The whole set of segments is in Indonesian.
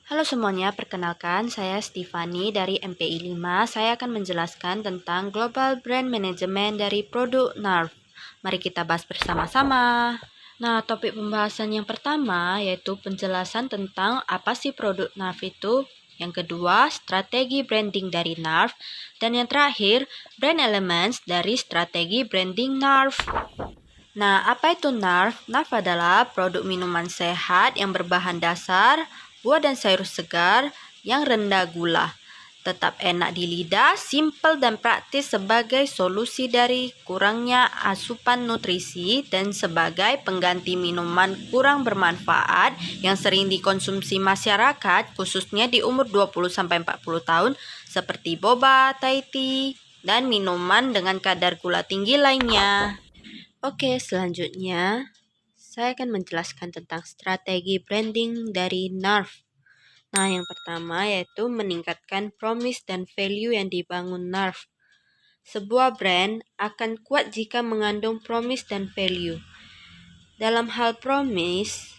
Halo semuanya, perkenalkan saya Stefani dari MPI 5. Saya akan menjelaskan tentang Global Brand Management dari produk NARF. Mari kita bahas bersama-sama. Nah, topik pembahasan yang pertama yaitu penjelasan tentang apa sih produk NARF itu. Yang kedua, strategi branding dari NARF. Dan yang terakhir, brand elements dari strategi branding NARF. Nah, apa itu NARF? NARF adalah produk minuman sehat yang berbahan dasar buah dan sayur segar yang rendah gula. Tetap enak di lidah, simpel dan praktis sebagai solusi dari kurangnya asupan nutrisi dan sebagai pengganti minuman kurang bermanfaat yang sering dikonsumsi masyarakat khususnya di umur 20-40 tahun seperti boba, Thai tea, dan minuman dengan kadar gula tinggi lainnya. Oke, selanjutnya saya akan menjelaskan tentang strategi branding dari NARF. Nah, yang pertama yaitu meningkatkan promise dan value yang dibangun NARF. Sebuah brand akan kuat jika mengandung promise dan value. Dalam hal promise,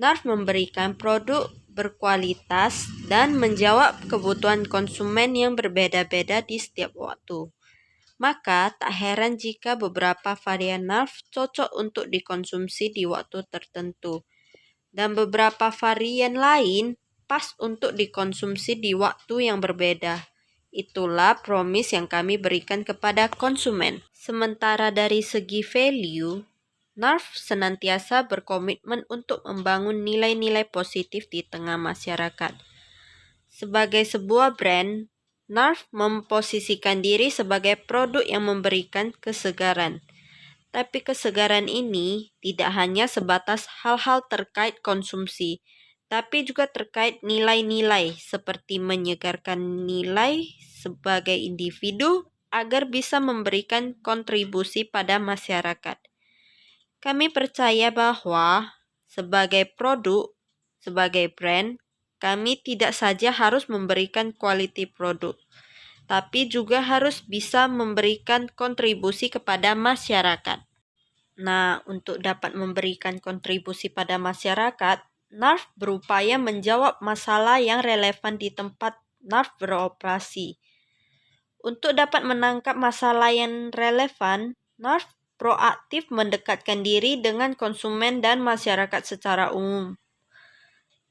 NARF memberikan produk berkualitas dan menjawab kebutuhan konsumen yang berbeda-beda di setiap waktu. Maka tak heran jika beberapa varian NARF cocok untuk dikonsumsi di waktu tertentu dan beberapa varian lain pas untuk dikonsumsi di waktu yang berbeda. Itulah promise yang kami berikan kepada konsumen. Sementara dari segi value, NARF senantiasa berkomitmen untuk membangun nilai-nilai positif di tengah masyarakat. Sebagai sebuah brand, NARF memposisikan diri sebagai produk yang memberikan kesegaran. Tapi kesegaran ini tidak hanya sebatas hal-hal terkait konsumsi, tapi juga terkait nilai-nilai seperti menyegarkan nilai sebagai individu agar bisa memberikan kontribusi pada masyarakat. Kami percaya bahwa sebagai produk, sebagai brand, kami tidak saja harus memberikan quality produk, tapi juga harus bisa memberikan kontribusi kepada masyarakat. Nah, untuk dapat memberikan kontribusi pada masyarakat, NARF berupaya menjawab masalah yang relevan di tempat NARF beroperasi. Untuk dapat menangkap masalah yang relevan, NARF proaktif mendekatkan diri dengan konsumen dan masyarakat secara umum.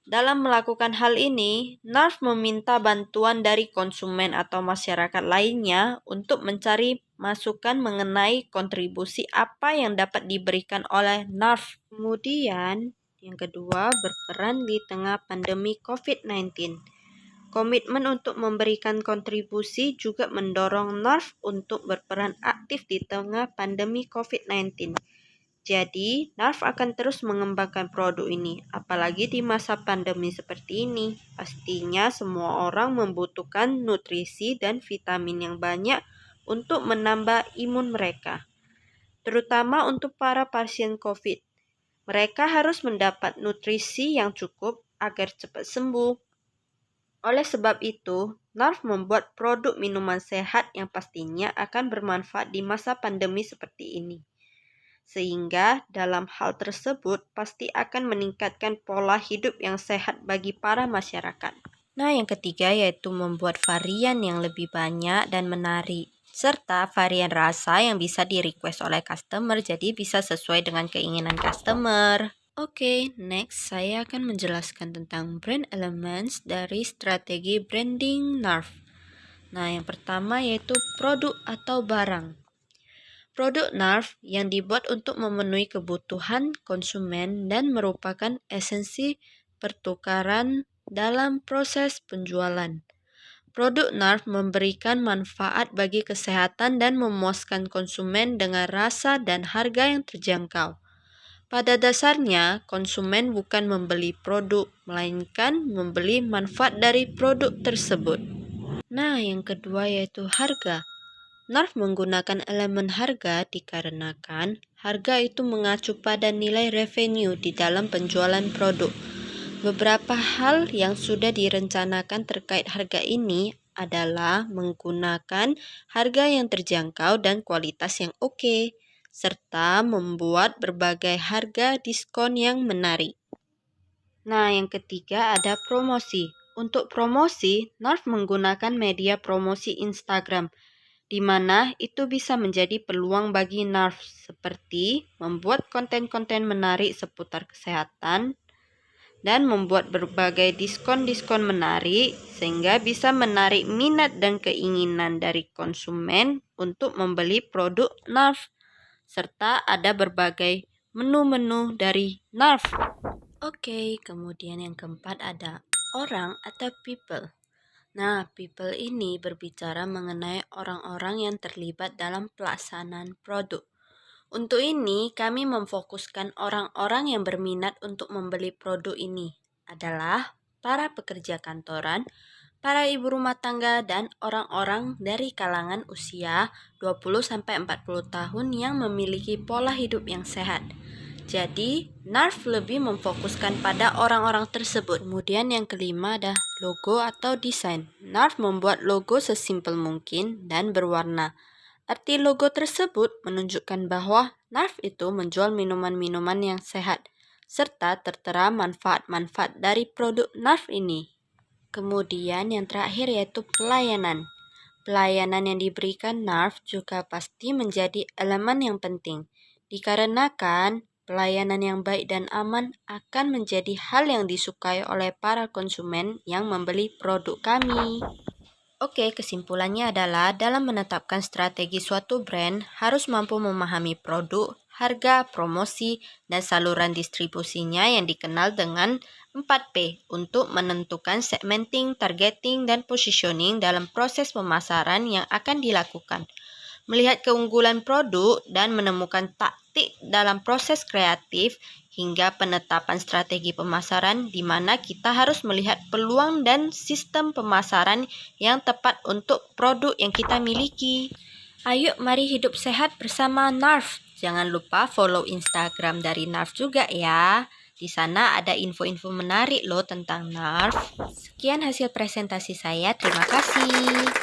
Dalam melakukan hal ini, NARF meminta bantuan dari konsumen atau masyarakat lainnya untuk mencari masukan mengenai kontribusi apa yang dapat diberikan oleh NARF. Kemudian, yang kedua, berperan di tengah pandemi COVID-19. Komitmen untuk memberikan kontribusi juga mendorong NARF untuk berperan aktif di tengah pandemi COVID-19. Jadi, NARF akan terus mengembangkan produk ini, apalagi di masa pandemi seperti ini. Pastinya semua orang membutuhkan nutrisi dan vitamin yang banyak untuk menambah imun mereka, terutama untuk para pasien COVID. Mereka harus mendapat nutrisi yang cukup agar cepat sembuh. Oleh sebab itu, NARF membuat produk minuman sehat yang pastinya akan bermanfaat di masa pandemi seperti ini. Sehingga dalam hal tersebut pasti akan meningkatkan pola hidup yang sehat bagi para masyarakat. Nah, yang ketiga yaitu membuat varian yang lebih banyak dan menarik, serta varian rasa yang bisa di-request oleh customer, jadi bisa sesuai dengan keinginan customer. Oke, next saya akan menjelaskan tentang brand elements dari strategi branding NARF. Nah, yang pertama yaitu produk atau barang. Produk NARF yang dibuat untuk memenuhi kebutuhan konsumen dan merupakan esensi pertukaran dalam proses penjualan. Produk NARF memberikan manfaat bagi kesehatan dan memuaskan konsumen dengan rasa dan harga yang terjangkau. Pada dasarnya, konsumen bukan membeli produk, melainkan membeli manfaat dari produk tersebut. Nah, yang kedua yaitu harga. NARF menggunakan elemen harga dikarenakan harga itu mengacu pada nilai revenue di dalam penjualan produk. Beberapa hal yang sudah direncanakan terkait harga ini adalah menggunakan harga yang terjangkau dan kualitas yang oke, serta membuat berbagai harga diskon yang menarik. Nah, yang ketiga ada promosi. Untuk promosi, Narf menggunakan media promosi Instagram, di mana itu bisa menjadi peluang bagi Narf seperti membuat konten-konten menarik seputar kesehatan dan membuat berbagai diskon-diskon menarik sehingga bisa menarik minat dan keinginan dari konsumen untuk membeli produk Narf, serta ada berbagai menu-menu dari Narf. Oke, kemudian yang keempat ada orang atau people. Nah, people ini berbicara mengenai orang-orang yang terlibat dalam pelaksanaan produk. Untuk ini, kami memfokuskan orang-orang yang berminat untuk membeli produk ini adalah para pekerja kantoran, para ibu rumah tangga, dan orang-orang dari kalangan usia 20-40 tahun yang memiliki pola hidup yang sehat. Jadi, Narf lebih memfokuskan pada orang-orang tersebut. Kemudian yang kelima ada logo atau desain. Narf membuat logo sesimpel mungkin dan berwarna. Arti logo tersebut menunjukkan bahwa Narf itu menjual minuman-minuman yang sehat, serta tertera manfaat-manfaat dari produk Narf ini. Kemudian yang terakhir yaitu pelayanan. Pelayanan yang diberikan Narf juga pasti menjadi elemen yang penting, dikarenakan pelayanan yang baik dan aman akan menjadi hal yang disukai oleh para konsumen yang membeli produk kami. Oke, kesimpulannya adalah dalam menetapkan strategi suatu brand harus mampu memahami produk, harga, promosi, dan saluran distribusinya yang dikenal dengan 4P untuk menentukan segmenting, targeting, dan positioning dalam proses pemasaran yang akan dilakukan. Melihat keunggulan produk dan menemukan taktik dalam proses kreatif hingga penetapan strategi pemasaran di mana kita harus melihat peluang dan sistem pemasaran yang tepat untuk produk yang kita miliki. Ayo mari hidup sehat bersama Narf. Jangan lupa follow Instagram dari Narf juga ya. Di sana ada info-info menarik loh tentang Narf. Sekian hasil presentasi saya. Terima kasih.